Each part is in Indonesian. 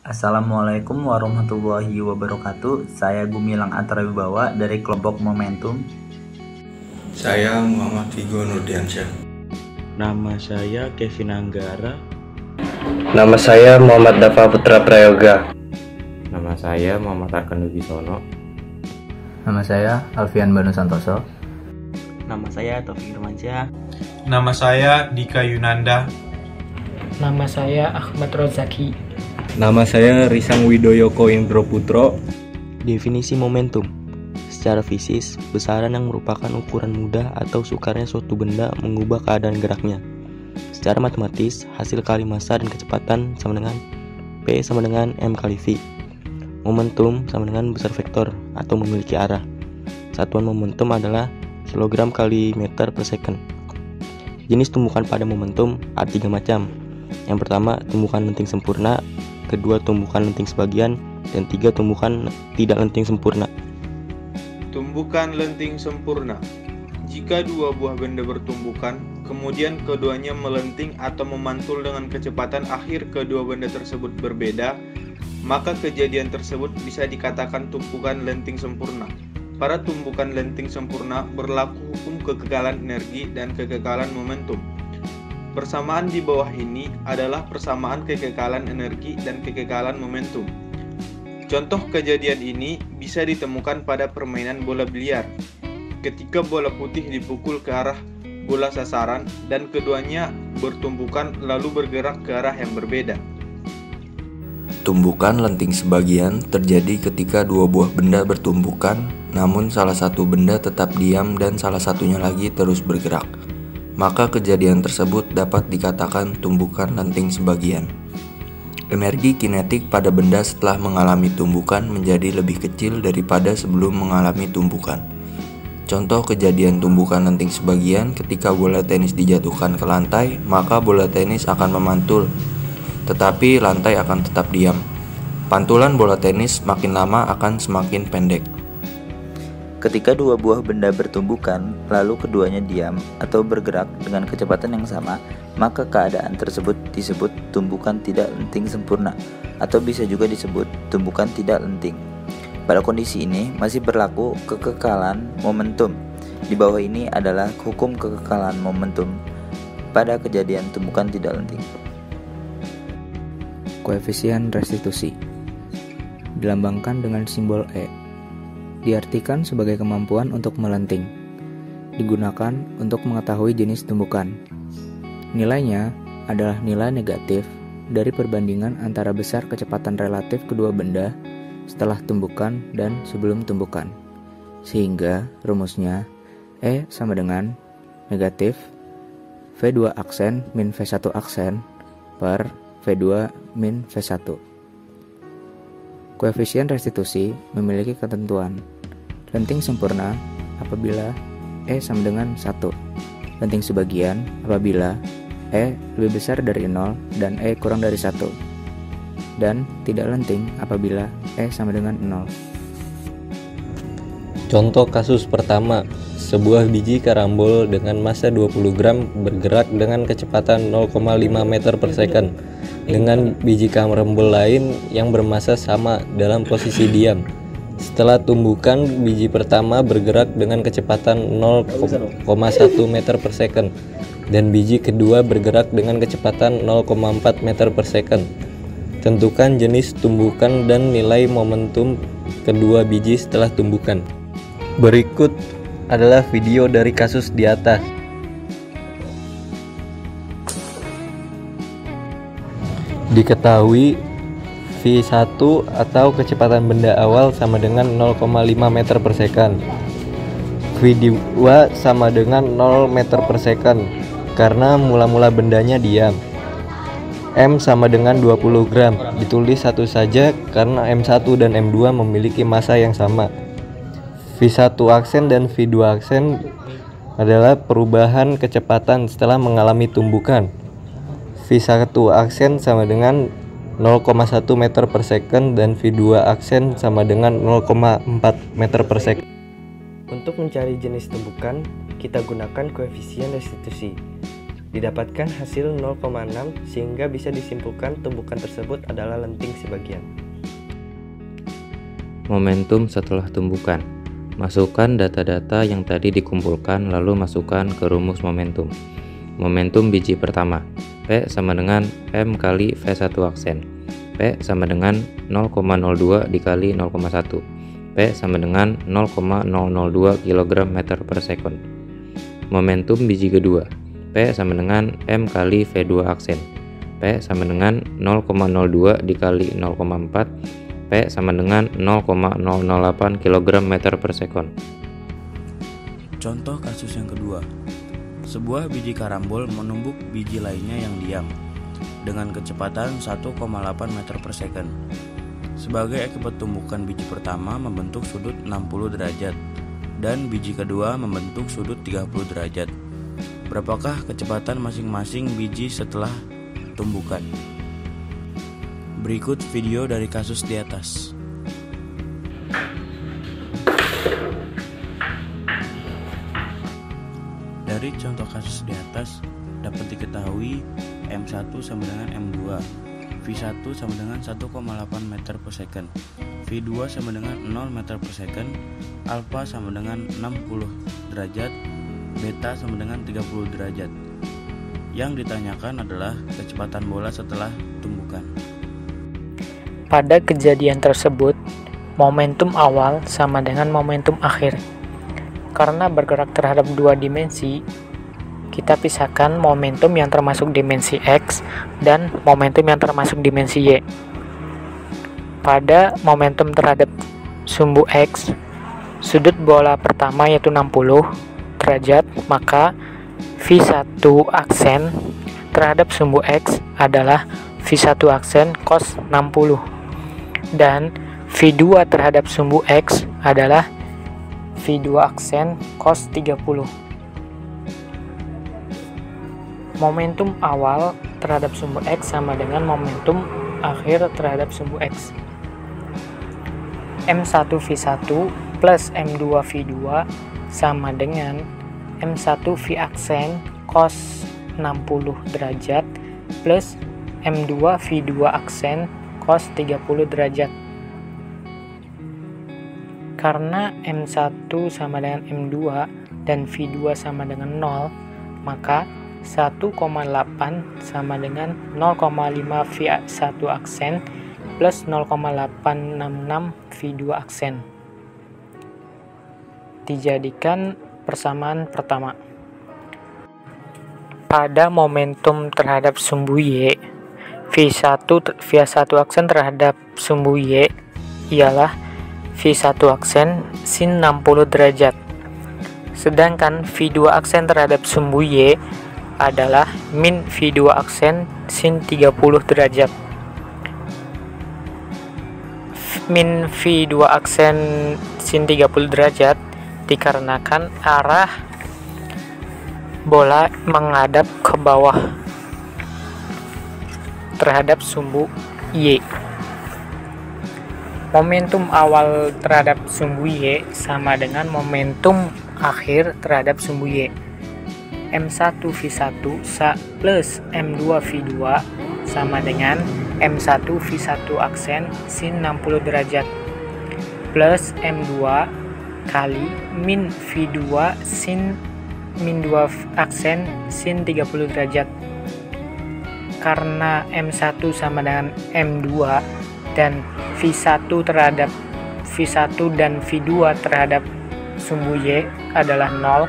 Assalamualaikum warahmatullahi wabarakatuh. Saya Gumilang Antarewibawa dari kelompok Momentum. Saya Muhammad Vigo Nurdiansyah. Nama saya Kevin Anggara. Nama saya Muhammad Dafa Putra Prayoga. Nama saya Muhammad Arkan Wibisono. Nama saya Alfian Banu Santoso. Nama saya Taufik Irmansyah. Nama saya Dika Yunanda. Nama saya Ahmad Rozaki. Nama saya Risang Widoyoko Indro Putro. Definisi momentum. Secara fisis, besaran yang merupakan ukuran mudah atau sukarnya suatu benda mengubah keadaan geraknya. Secara matematis, hasil kali massa dan kecepatan sama dengan P sama dengan M kali V. Momentum sama dengan besar vektor atau memiliki arah. Satuan momentum adalah kilogram kali meter per second. Jenis tumbukan pada momentum ada 3 macam. Yang pertama, tumbukan lenting sempurna. Kedua, tumbukan lenting sebagian. Dan 3, tumbukan tidak lenting sempurna. Tumbukan lenting sempurna. Jika dua buah benda bertumbukan, kemudian keduanya melenting atau memantul dengan kecepatan akhir kedua benda tersebut berbeda, maka kejadian tersebut bisa dikatakan tumbukan lenting sempurna. Pada tumbukan lenting sempurna berlaku hukum kekekalan energi dan kekekalan momentum. Persamaan di bawah ini adalah persamaan kekekalan energi dan kekekalan momentum. Contoh kejadian ini bisa ditemukan pada permainan bola biliar. Ketika bola putih dipukul ke arah bola sasaran dan keduanya bertumbukan lalu bergerak ke arah yang berbeda. Tumbukan lenting sebagian terjadi ketika dua buah benda bertumbukan, namun salah satu benda tetap diam dan salah satunya lagi terus bergerak. Maka kejadian tersebut dapat dikatakan tumbukan lenting sebagian. Energi kinetik pada benda setelah mengalami tumbukan menjadi lebih kecil daripada sebelum mengalami tumbukan. Contoh kejadian tumbukan lenting sebagian: ketika bola tenis dijatuhkan ke lantai, maka bola tenis akan memantul, tetapi lantai akan tetap diam. Pantulan bola tenis makin lama akan semakin pendek. Ketika dua buah benda bertumbukan, lalu keduanya diam atau bergerak dengan kecepatan yang sama, maka keadaan tersebut disebut tumbukan tidak lenting sempurna, atau bisa juga disebut tumbukan tidak lenting. Pada kondisi ini masih berlaku kekekalan momentum. Di bawah ini adalah hukum kekekalan momentum pada kejadian tumbukan tidak lenting. Koefisien restitusi dilambangkan dengan simbol E. Diartikan sebagai kemampuan untuk melenting. Digunakan untuk mengetahui jenis tumbukan. Nilainya adalah nilai negatif dari perbandingan antara besar kecepatan relatif kedua benda setelah tumbukan dan sebelum tumbukan. Sehingga rumusnya E sama dengan negatif V2 aksen min V1 aksen per V2 min V1. Koefisien restitusi memiliki ketentuan. Lenting sempurna apabila E sama dengan 1. Lenting sebagian apabila E lebih besar dari 0 dan E kurang dari 1. Dan tidak lenting apabila E sama dengan 0. Contoh kasus pertama, sebuah biji karambol dengan massa 20 gram bergerak dengan kecepatan 0,5 meter per second dengan biji karambol lain yang bermassa sama dalam posisi diam. Setelah tumbukan, biji pertama bergerak dengan kecepatan 0,1 meter per second dan biji kedua bergerak dengan kecepatan 0,4 meter per second. Tentukan jenis tumbukan dan nilai momentum kedua biji setelah tumbukan. Berikut adalah video dari kasus di atas. Diketahui V1 atau kecepatan benda awal sama dengan 0,5 meter per second. V2 sama dengan 0 meter per second karena mula-mula bendanya diam. M sama dengan 20 gram, ditulis satu saja karena M1 dan M2 memiliki massa yang sama. V1 aksen dan V2 aksen adalah perubahan kecepatan setelah mengalami tumbukan. V1 aksen sama dengan 0,1 meter per second dan V2 aksen sama dengan 0,4 meter per second. Untuk mencari jenis tumbukan, kita gunakan koefisien restitusi. Didapatkan hasil 0,6 sehingga bisa disimpulkan tumbukan tersebut adalah lenting sebagian. Momentum setelah tumbukan. Masukkan data-data yang tadi dikumpulkan lalu masukkan ke rumus momentum. Momentum biji pertama, P sama dengan M kali V1 aksen. P sama dengan 0,02 dikali 0,1. P sama dengan 0,002 kg meter per sekon. Momentum biji kedua, P sama dengan M kali V2 aksen. P sama dengan 0,02 dikali 0,4. P sama dengan 0,008 kg meter per sekon. Contoh kasus yang kedua. Sebuah biji karambol menumbuk biji lainnya yang diam dengan kecepatan 1,8 meter per second. Sebagai akibat tumbukan biji pertama membentuk sudut 60 derajat dan biji kedua membentuk sudut 30 derajat. Berapakah kecepatan masing-masing biji setelah tumbukan? Berikut video dari kasus di atas. Dari contoh kasus di atas dapat diketahui M1 sama dengan M2, V1 sama dengan 1,8 meter per second, V2 sama dengan 0 meter per second, alpha sama dengan 60 derajat, beta sama dengan 30 derajat. Yang ditanyakan adalah kecepatan bola setelah tumbukan. Pada kejadian tersebut, momentum awal sama dengan momentum akhir. Karena bergerak terhadap dua dimensi, kita pisahkan momentum yang termasuk dimensi X dan momentum yang termasuk dimensi Y. Pada momentum terhadap sumbu X, sudut bola pertama yaitu 60 derajat, maka V1 aksen terhadap sumbu X adalah V1 aksen cos 60 dan V2 terhadap sumbu X adalah V2 aksen cos 30. Momentum awal terhadap sumbu X sama dengan momentum akhir terhadap sumbu X. M1 V1 plus M2 V2 sama dengan M1 V aksen cos 60 derajat plus M2 V2 aksen cos 30 derajat. Karena M1 sama dengan M2 dan V2 sama dengan 0, maka 1,8 sama dengan 0,5 V1 aksen plus 0,866 V2 aksen. Dijadikan persamaan pertama. Pada momentum terhadap sumbu Y, V1 aksen terhadap sumbu Y ialah V1 aksen sin 60 derajat. Sedangkan V2 aksen terhadap sumbu Y adalah min V2 aksen sin 30 derajat. Min V2 aksen sin 30 derajat dikarenakan arah bola menghadap ke bawah terhadap sumbu Y. Momentum awal terhadap sumbu Y sama dengan momentum akhir terhadap sumbu Y. M1 V1 plus M2 V2 sama dengan M1 V1 aksen sin 60 derajat plus M2 kali min V2 sin min 2 aksen sin 30 derajat. Karena M1 sama dengan M2 dan V1 terhadap V1 dan V2 terhadap sumbu Y adalah 0,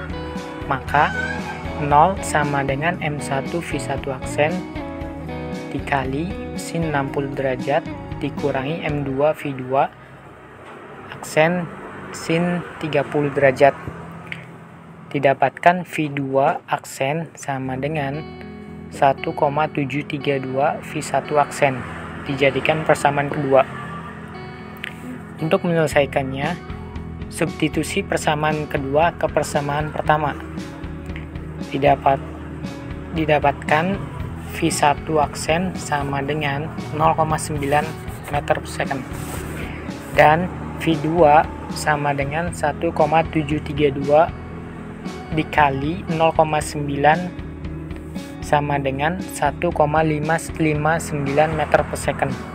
maka 0 sama dengan M1 V1 aksen dikali sin 60 derajat dikurangi M2 V2 aksen sin 30 derajat. Didapatkan V2 aksen sama dengan 1,732 V1 aksen. Dijadikan persamaan kedua. Untuk menyelesaikannya, substitusi persamaan kedua ke persamaan pertama. Didapatkan V1 aksen sama dengan 0,9 meter per second dan V2 sama dengan 1,732 dikali 0,9 sama dengan 1,559 meter per second.